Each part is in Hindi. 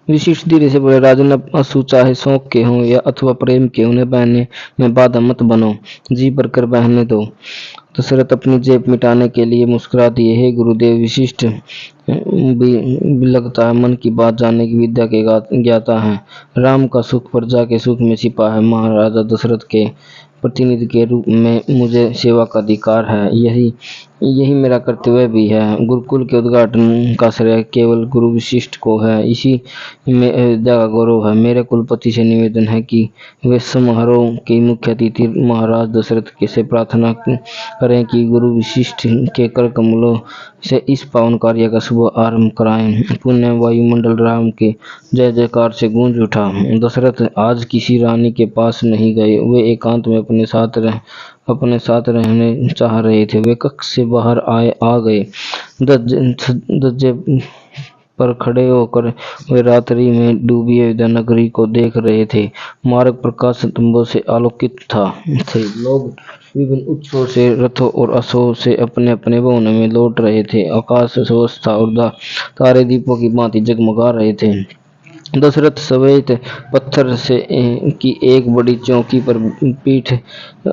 विशिष्ट धीरे से बोले, राजन असु चाहे शौक के हों या अथवा प्रेम के, उन्हें बहने में बाधा मत बनो, जी भर कर बहने दो। दशरथ अपनी जेब मिटाने के लिए मुस्कुरा दिए। हे गुरुदेव, विशिष्ट भी लगता है मन की बात जानने की विद्या के ज्ञाता हैं। राम का सुख प्रजा के सुख में छिपा है। महाराजा दशरथ के प्रतिनिधि के रूप में मुझे सेवा का अधिकार है। यही यही मेरा कर्तव्य भी है। गुरुकुल के उद्घाटन का श्रेय केवल गुरु विशिष्ट को है। इसी में अयोध्या का गौरव है। मेरे कुलपति से निवेदन है कि वे समारोह के मुख्य अतिथि महाराज दशरथ के से प्रार्थना करें कि गुरु विशिष्ट के कर कमलों से इस पावन कार्य का शुभ आरंभ कराएं। पुण्य वायुमंडल राम के जय जयकार से गूंज उठा। दशरथ आज किसी रानी के पास नहीं गए। वे एकांत में अपने साथ रहने चाह रहे थे। वे कक्ष से बाहर आ गए। दज्जे पर खड़े होकर वे रात्रि में डूबी अयोध्या नगरी को देख रहे थे। मार्ग प्रकाश स्तंभों से आलोकित थे। लोग विभिन्न उत्सवों से, रथों और अश्वों से अपने अपने भवनों में लौट रहे थे। आकाश स्वच्छ था और तारे दीपों की भांति जगमगा रहे थे। दशरथ सफेद पत्थर से की एक बड़ी चौकी पर पीठ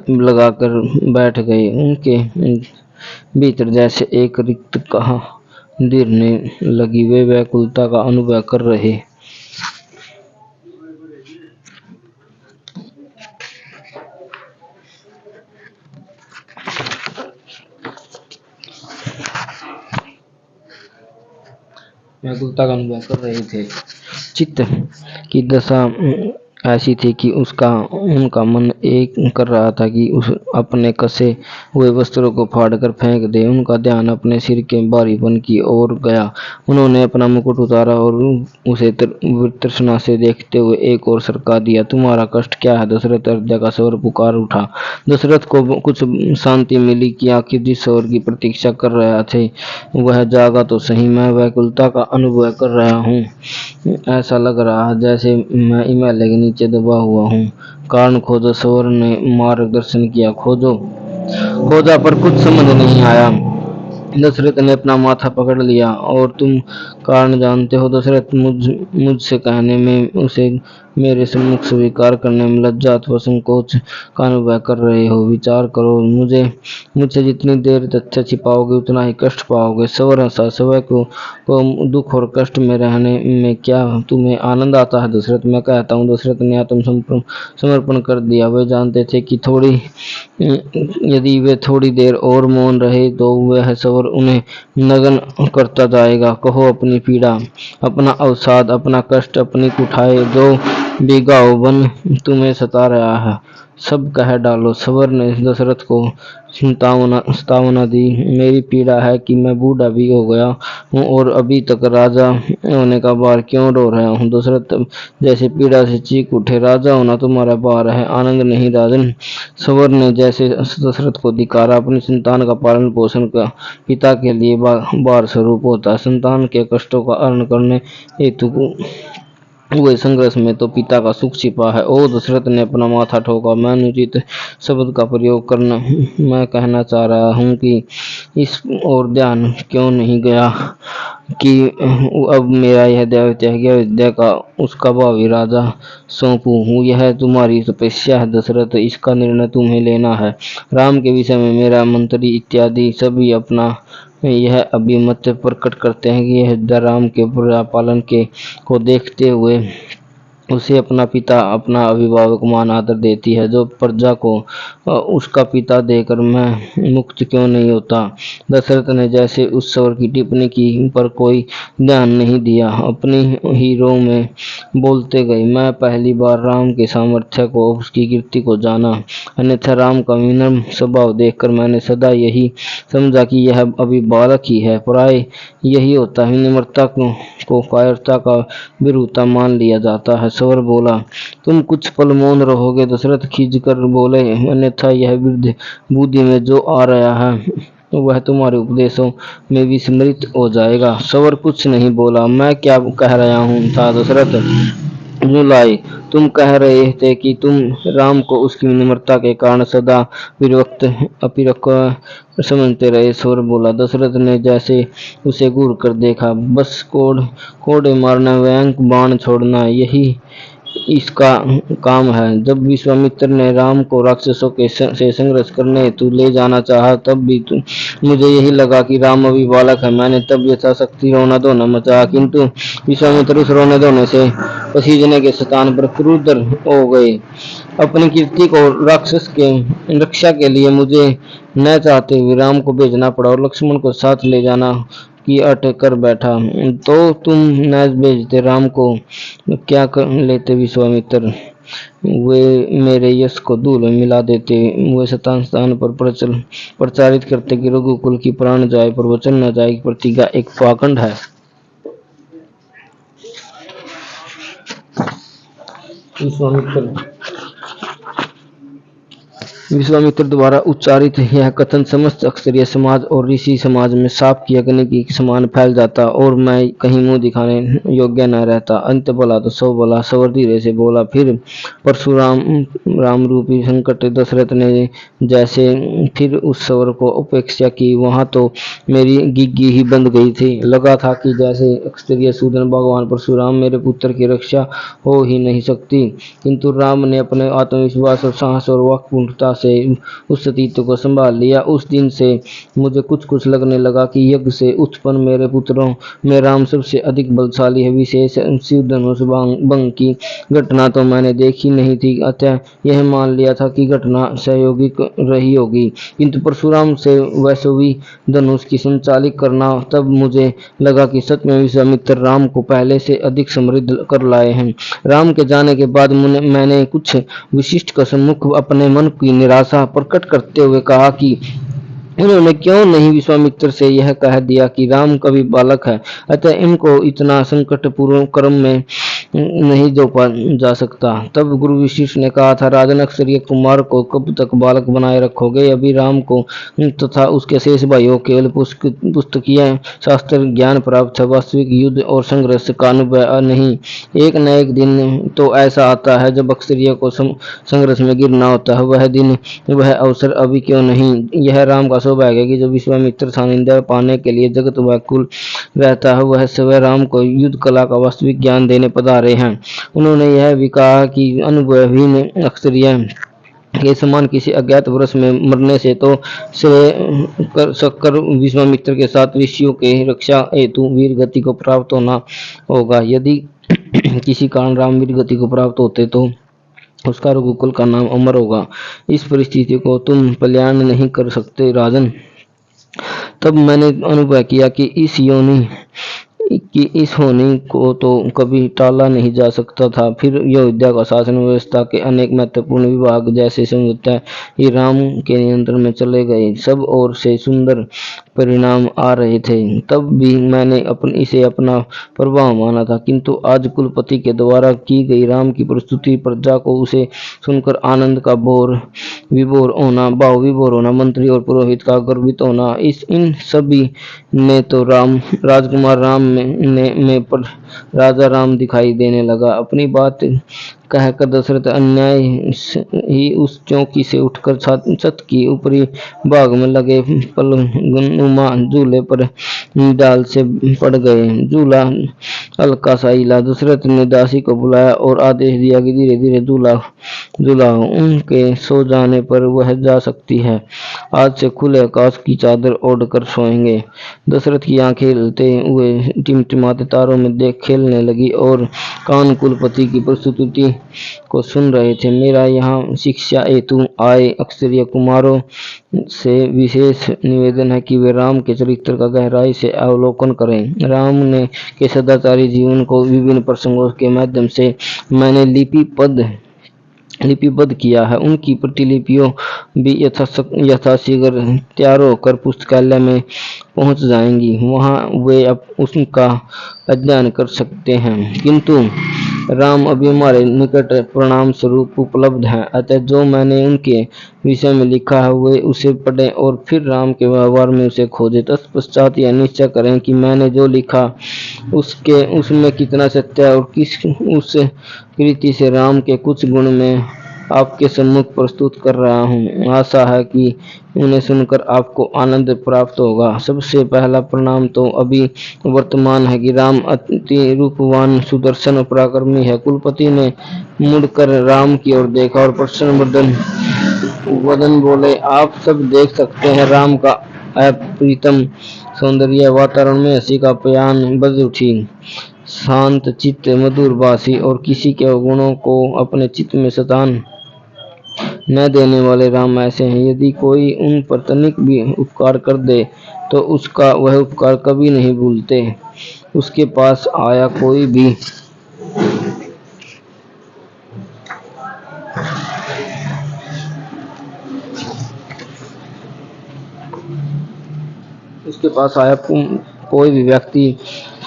लगाकर बैठ गए। उनके भीतर जैसे एक रिक्त कहा गिरने लगी। वे व्याकुलता का अनुभव कर रहे। थे। चित्त की दशा ऐसी थी कि उनका मन एक कर रहा था कि उस अपने कसे हुए वस्त्रों को फाड़कर फेंक दे। उनका ध्यान अपने सिर के भारीपन की ओर गया। उन्होंने अपना मुकुट उतारा और उसे तृष्णा से देखते हुए एक और सरका दिया। तुम्हारा कष्ट क्या है दशरथ? अयोध्या का स्वर पुकार उठा। दशरथ को कुछ शांति मिली कि आखिर जिस स्वर की प्रतीक्षा कर रहा थे वह जागा तो सही। मैं व्याकुलता का अनुभव कर रहा हूँ। ऐसा लग रहा है जैसे मैं हिमालय के नीचे दबा हुआ हूँ। कारण खोजो, स्वर ने मार्गदर्शन किया। खोजा पर कुछ समझ नहीं आया। दशरथ ने अपना माथा पकड़ लिया। और तुम कारण जानते हो दशरथ? मुझसे कहने में, उसे मेरे सम्मुख स्वीकार करने में लज्जा अथवा संकोच का अनुभव कर रहे हो? विचार करो। मुझसे जितनी देर तथ्य छिपाओगे उतना ही कष्ट पाओगे। सवर हंसा। समय को दुख और कष्ट में रहने में क्या तुम्हें आनंद आता है दशरथ? मैं कहता हूँ। दशरथ ने आत्मसमर्पण कर दिया। वे जानते थे कि यदि वे थोड़ी देर और मौन रहे तो वह सवर उन्हें नग्न करता जाएगा। कहो अपनी पीड़ा, अपना अवसाद, अपना कष्ट, अपनी कुठाई, जो बिगाओ बन तुम्हें सता रहा है, सब कह डालो। सवर ने दशरथ को सतावना दी। मेरी पीड़ा है कि मैं बूढ़ा भी हो गया हूँ और अभी तक राजा होने का भार क्यों ढो रहा हूँ। दशरथ जैसे पीड़ा से चीख उठे। राजा होना तुम्हारा भार है, आनंद नहीं राजन। सवर ने जैसे दशरथ को धिक्कारा। अपनी संतान का पालन पोषण का पिता के लिए भार स्वरूप होता है। संतान के कष्टों का हरण करने हेतु हुए संघर्ष में तो पिता का सुख छिपा है। ओ दशरथ ने अपना माथा ठोका। मैं अनुचित शब्द का प्रयोग करना, मैं कहना चाह रहा हूँ कि इस और ध्यान क्यों नहीं गया कि अब मेरा यह दैवत्य है कि अयोध्या का उसका भावी राजा सौंपूं हूँ। यह तुम्हारी तपस्या है दशरथ, इसका निर्णय तुम्हें लेना है। राम के विषय में मेरा मंत्री इत्यादि सभी अपना यह अभिमत प्रकट करते हैं कि अयोध्या राम के पालन को देखते हुए उसे अपना पिता, अपना अभिभावक मान आदर देती है। जो प्रजा को उसका पिता देकर मैं मुक्त क्यों नहीं होता? दशरथ ने जैसे उस स्वर की टिप्पणी की पर कोई ध्यान नहीं दिया। अपनी ही रों में बोलते गए। मैं पहली बार राम के सामर्थ्य को, उसकी कीर्ति को जाना। अन्यथा राम का विनम्र स्वभाव देखकर मैंने सदा यही समझा कि यह अभी बालक ही है। प्राय यही होता है, विनम्रता को कायरता का विरुद्ध मान लिया जाता है। सवर बोला। तुम कुछ पल मौन रहोगे? दशरथ खींच कर बोले। अन्यथा यह वृद्ध बुद्धि में जो आ रहा है वह तुम्हारे उपदेशों में विस्मृत हो जाएगा। सवर कुछ नहीं बोला। मैं क्या कह रहा हूँ था दशरथ? जुलाई, तुम कह रहे थे कि तुम राम को उसकी निम्रता के कारण सदा विरक्त अपिरक्त समझते रहे। सौर बोला। दशरथ ने जैसे उसे घूर कर देखा। बस कोड़े मारना, व्यंग बाण छोड़ना, यही इसका काम है। जब विश्वामित्र ने राम को राक्षसों से संघर्ष करने हेतु ले जाना चाहा, तब भी मुझे यही लगा कि राम अभी बालक है। मैंने तब यथाशक्ति रोना धोना मचाया, किंतु विश्वामित्र उस रोने धोने से पसीजने के स्थान पर क्रुद्ध हो गए। अपनी कीर्ति को राक्षस के रक्षा के लिए मुझे न चाहते हुए राम को भेजना पड़ा और लक्ष्मण को साथ ले जाना की अट कर बैठा। तो तुम न भेजते राम को, क्या कर लेते विश्वामित्र? वे मेरे यश को धूल में मिला देते। वे स्थान स्थान पर प्रचारित करते कि रघुकुल की प्राण जाए पर वचन न जाए। प्रतिज्ञा एक पाखंड है। विश्वामित्र द्वारा उच्चारित यह कथन समस्त क्षत्रिय समाज और ऋषि समाज में सांप की अग्नि के समान फैल जाता और मैं कहीं मुंह दिखाने योग्य न रहता। अंत बोला तो सौ बोला। सवर धीरे से बोला। फिर परशुराम राम रूपी संकट। दशरथ ने जैसे फिर उस सवर को उपेक्षा की, वहां तो मेरी गिग्गी ही बंद गई थी। लगा था कि जैसे क्षत्रिय सूदन भगवान परशुराम मेरे पुत्र की रक्षा हो ही नहीं सकती, किंतु राम ने अपने आत्मविश्वास और साहस और वाक्पटुता से उस अस्तित्व को संभाल लिया। उस दिन से मुझे कुछ लगने लगा कि यज्ञ से उत्पन्न मेरे पुत्रों में राम सबसे अधिक बलशाली है। विशेष शिवधनुष भंग की घटना तो मैंने देखी नहीं थी, अतः यह मान लिया था कि घटना सहयोगिक रही होगी, किंतु परशुराम से वैश्वी धनुष की संचालित करना, तब मुझे लगा कि सच में विश्वामित्र राम को पहले से अधिक समृद्ध कर लाए हैं। राम के जाने के बाद मैंने कुछ विशिष्ट कसमुख अपने मन की निराशा प्रकट करते हुए कहा कि उन्होंने क्यों नहीं विश्वामित्र से यह कह दिया कि राम कभी बालक है, अतः इनको इतना संकटपूर्ण कर्म में नहीं जोपा जा सकता। तब गुरु वशिष्ठ ने कहा था, राजन क्षत्रिय कुमार को कब तक बालक बनाए रखोगे? अभी राम को तथा उसके शेष भाइयों केवल पुस्तकीय शास्त्र ज्ञान प्राप्त है, वास्तविक युद्ध और संघर्ष का अनुभव नहीं। एक न एक दिन तो ऐसा आता है जब क्षत्रिय को संघर्ष में गिरना होता है। वह दिन, वह अवसर अभी क्यों नहीं? यह राम का सौभाग्य कि जब विश्वामित्र सानिध्य पाने के लिए जगत व्याकुल रहता है, वह स्वयं राम को युद्ध कला का वास्तविक ज्ञान देने पधारे हैं। उन्होंने यह भी कहा कि अनुभवहीन क्षत्रिय के समान किसी अज्ञात वर्ष में मरने से तो कर विश्वामित्र के साथ ऋषियों के रक्षा हेतु वीर गति को प्राप्त होना होगा। यदि किसी कारण राम वीर गति को प्राप्त होते तो उसका रघुकुल का नाम अमर होगा। इस परिस्थिति को तुम कल्याण नहीं कर सकते राजन। तब मैंने अनुभव किया कि इस होनी को तो कभी टाला नहीं जा सकता था। फिर अयोध्या का शासन व्यवस्था के अनेक महत्वपूर्ण विभाग जैसे समझौता ही राम के नियंत्रण में चले गए। सब ओर से सुंदर परिणाम आ रहे थे। तब भी मैंने इसे अपना प्रभाव माना था, किंतु आज कुलपति के द्वारा की गई राम की प्रस्तुति, प्रजा को उसे सुनकर आनंद का भाव विभोर होना, मंत्री और पुरोहित का गर्वित होना, इन सभी ने तो राजकुमार राम में पर राजा राम दिखाई देने लगा। अपनी बात कहकर दशरथ अन्याय ही उस चौकी से उठकर छत की ऊपरी भाग में लगे पलंगनुमा झूले पर डाल से पड़ गए। झूला हल्का सा हिला। दशरथ ने दासी को बुलाया और आदेश दिया कि धीरे धीरे झूलाओ, उनके सो जाने पर वह जा सकती है। आज से खुले आकाश की चादर ओढ़ कर सोएंगे। दशरथ की आंखें हिलते हुए टिमटिमाते तारों में देख खेलने लगी और कान कुलपति की प्रस्तुति को सुन रहे थे। मेरा यहाँ शिक्षा हेतु आए क्षत्रिय कुमारों से विशेष निवेदन है कि वे राम के चरित्र का गहराई से अवलोकन करें। राम ने के सदाचारी जीवन को विभिन्न प्रसंगों के माध्यम से मैंने लिपिबद्ध किया है। उनकी प्रतिलिपियों भी यथाशीघ्र तैयार होकर पुस्तकालय में पहुंच जाएंगी। वहां वे उसका अध्ययन कर सकते हैं, किंतु राम अभी हमारे निकट परिणाम स्वरूप उपलब्ध हैं, अतः जो मैंने उनके विषय में लिखा है वे उसे पढ़ें और फिर राम के व्यवहार में उसे खोजें। तत्पश्चात यह निश्चय करें कि मैंने जो लिखा उसमें कितना सत्य है और किस उस कृति से राम के कुछ गुण में आपके सम्मुख प्रस्तुत कर रहा हूँ। आशा है कि उन्हें सुनकर आपको आनंद प्राप्त होगा। सबसे पहला परिणाम तो अभी वर्तमान है कि राम अति रूपवान, सुदर्शन और पराक्रमी है। कुलपति ने मुड़कर राम की ओर देखा और प्रसन्न वदन बोले, आप सब देख सकते हैं राम का अप्रितम सौंदर्य। वातावरण में हंसी का प्यान बज उठी। शांत चित्त, मधुर भाषी और किसी के गुणों को अपने चित्त में स्थान न देने वाले राम ऐसे हैं। यदि कोई उन पर तनिक भी उपकार कर दे तो उसका वह उपकार कभी नहीं भूलते। उसके पास आया कोई भी व्यक्ति,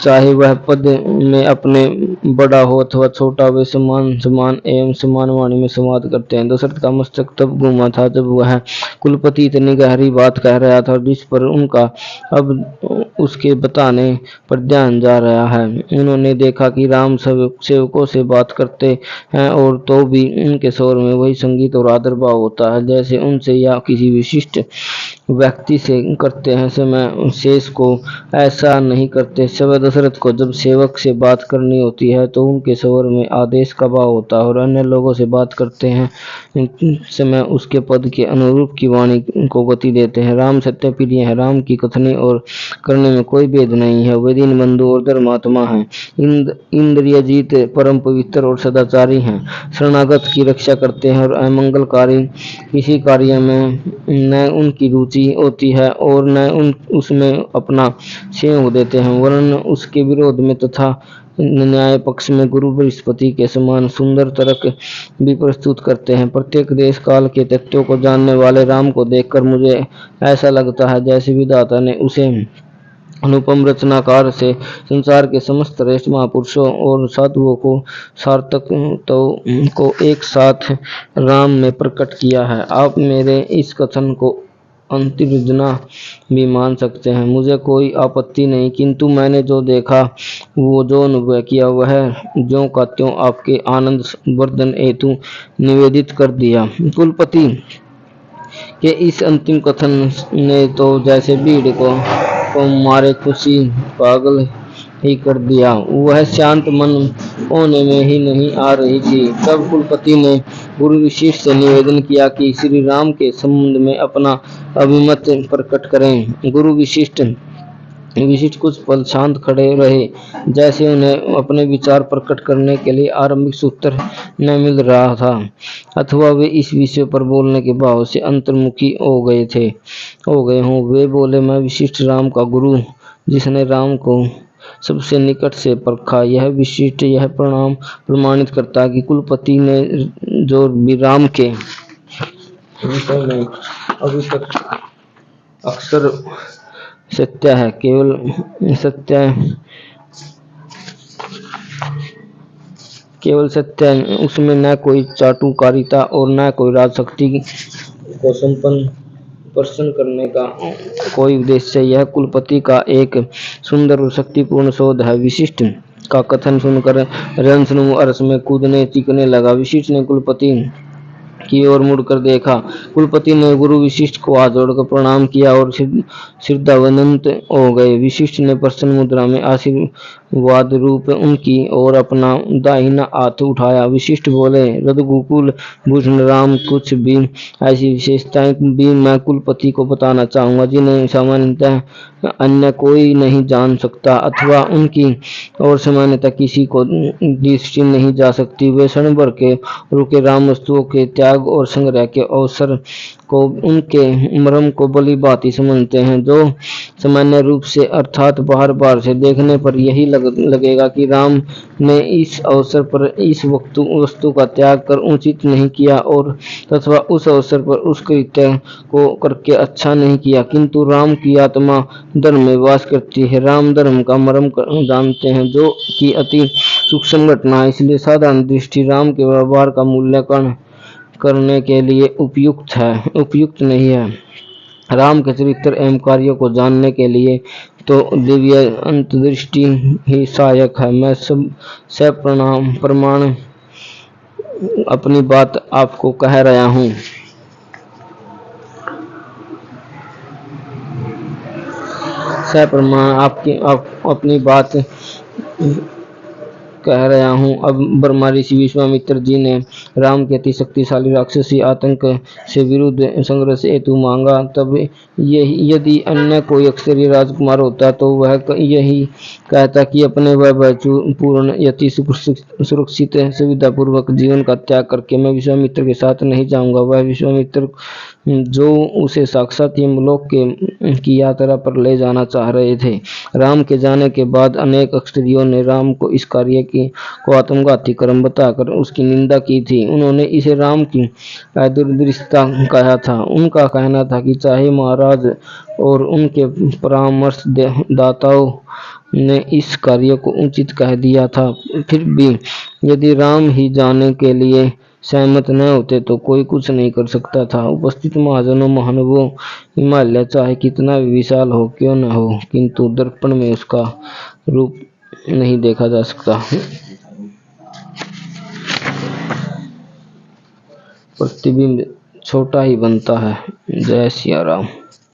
चाहे वह पद में अपने बड़ा हो अथवा छोटा, वे समान एवं समान वाणी में संवाद करते हैं। दशरथ का मस्तक तब घूमा था जब वह कुलपति इतनी गहरी बात कह रहा था जिस पर उनका अब उसके बताने पर ध्यान जा रहा है। उन्होंने देखा कि राम सेवकों से बात करते हैं और तो भी उनके स्वर में वही संगीत और आदर भाव होता है जैसे उनसे या किसी विशिष्ट व्यक्ति से करते हैं। समय शेष को ऐसा नहीं करते। समय दशरथ को जब सेवक से बात करनी होती है तो उनके स्वर में आदेश का भाव होता है और अन्य लोगों से बात करते हैं समय उसके पद के अनुरूप की वाणी को गति देते हैं। राम सत्य प्रिय है। राम की कथनी और करने में कोई भेद नहीं है। वे दीन बंधु और धर्मात्मा हैं। इंद्रिय जीत, परम पवित्र और सदाचारी हैं। शरणागत की रक्षा करते हैं और अमंगलकारी किसी कार्य में न उनकी रुचि होती है और न उसमें अपना सहयोग देते हैं, वरन उसके विरोध में तथा न्याय पक्ष में गुरु बृहस्पति के समान सुंदर तर्क भी प्रस्तुत करते हैं। प्रत्येक देश काल के तथ्यों को जानने वाले राम को देखकर मुझे ऐसा लगता है जैसे विधाता ने उसे अनुपम रचनाकार से संसार के समस्त श्रेष्ठ महापुरुषों और साधुओं को को एक साथ राम में प्रकट किया है। आप मेरे इस कथन को अंतर्जना भी मान सकते हैं, मुझे कोई आपत्ति नहीं, किंतु मैंने जो देखा वो जो अनुभव किया वह ज्यों का त्यों आपके आनंद वर्धन हेतु निवेदित कर दिया। कुलपति के इस अंतिम कथन ने तो जैसे भीड़ को मारे खुशी पागल ही कर दिया। वह शांत मन होने में ही नहीं आ रही थी। तब कुलपति ने गुरु विशिष्ट से निवेदन किया कि श्री राम के संबंध में अपना अभिमत प्रकट करें। गुरु विशिष्ट कुछ पल शांत खड़े रहे जैसे उन्हें अपने विचार प्रकट करने के लिए आरंभिक सूत्र न मिल रहा था अथवा वे इस विषय पर बोलने के भाव से अंतर्मुखी हो गए हों। वे बोले, मैं विशिष्ट राम का गुरु जिसने राम को सबसे निकट से परखा, यह प्रमाणित करता है कि कुलपति ने जो भी राम के विषय में अभी तक अक्सर सत्य है, केवल सत्य है, उसमें न कोई चाटुकारिता और न कोई राजशक्ति को प्रसन्न करने का कोई उद्देश्य। यह कुलपति का एक सुंदर और शक्तिपूर्ण शोध है। विशिष्ट का कथन सुनकर रणसमूह अरस में कूदने चीखने लगा। विशिष्ट ने कुलपति की ओर मुड़कर देखा। कुलपति ने गुरु विशिष्ट को हाथ जोड़कर प्रणाम किया और श्रद्धावंत हो गए। विशिष्ट ने प्रसन्न मुद्रा में आशीर्वाद रूप उनकी ओर अपना दाहिना हाथ उठाया। विशिष्ट बोले, रघुकुल भूषण राम, कुछ भी ऐसी विशेषताएं भी मैं कुलपति को बताना चाहूंगा जिन्हें सामान्यतः अन्य कोई नहीं जान सकता अथवा उनकी और सामान्यतः किसी को दृष्टि नहीं जा सकती। वे क्षण भर के रुके राम वस्तुओं के त्याग और संग्रह के अवसर को उनके मर्म को भली भांति समझते हैं। जो सामान्य रूप से अर्थात बाहर से देखने पर यही लगेगा कि राम ने इस अवसर पर इस वस्तु का त्याग कर उचित नहीं किया और तथा उस अवसर पर उस कृत्य को करके अच्छा नहीं किया, किंतु राम की आत्मा धर्म में वास करती है। राम धर्म का मर्म जानते हैं जो कि अति सूक्ष्म घटना है, इसलिए साधारण दृष्टि राम के व्यवहार का मूल्यांकन करने के लिए उपयुक्त नहीं है। राम के चरित्र एवं कार्यों को जानने के लिए तो दिव्य अंतर्दृष्टि ही सहायक है। मैं सब प्रमाण अपनी बात आपको कह रहा हूँ। सप्रमाण अपनी बात कह रहा हूँ। अब ब्रह्मा ऋषि विश्वामित्र जी ने राम के अति शक्तिशाली राक्षसी आतंक से विरुद्ध संघर्ष हेतु मांगा। तब यदि अन्य कोई अक्षरीय राजकुमार होता तो वह यही कहता कि अपने पूर्ण यति सुरक्षित सुविधापूर्वक जीवन का त्याग करके मैं विश्वामित्र के साथ नहीं जाऊंगा। वह विश्वामित्र जो उसे साक्षात यमलोक की यात्रा पर ले जाना चाह रहे थे। राम के जाने के बाद अनेक अक्षरियों ने राम को इस कार्य को आत्मघाती कर्म बताकर उसकी निंदा की थी। उन्होंने इसे राम की दूरदृष्टता कहा था। उनका कहना था कि चाहे महाराज और उनके परामर्शदाताओं ने इस कार्य को उचित कह दिया था, फिर भी यदि राम ही जाने के लिए सहमत न होते तो कोई कुछ नहीं कर सकता था। उपस्थित महाजनों महानुभावों, हिमालय चाहे कितना भी विशाल हो क्यों न हो, किंतु दर्पण में उसका रूप नहीं देखा जा सकता। प्रतिबिंब छोटा ही बनता है। जय सिया राम।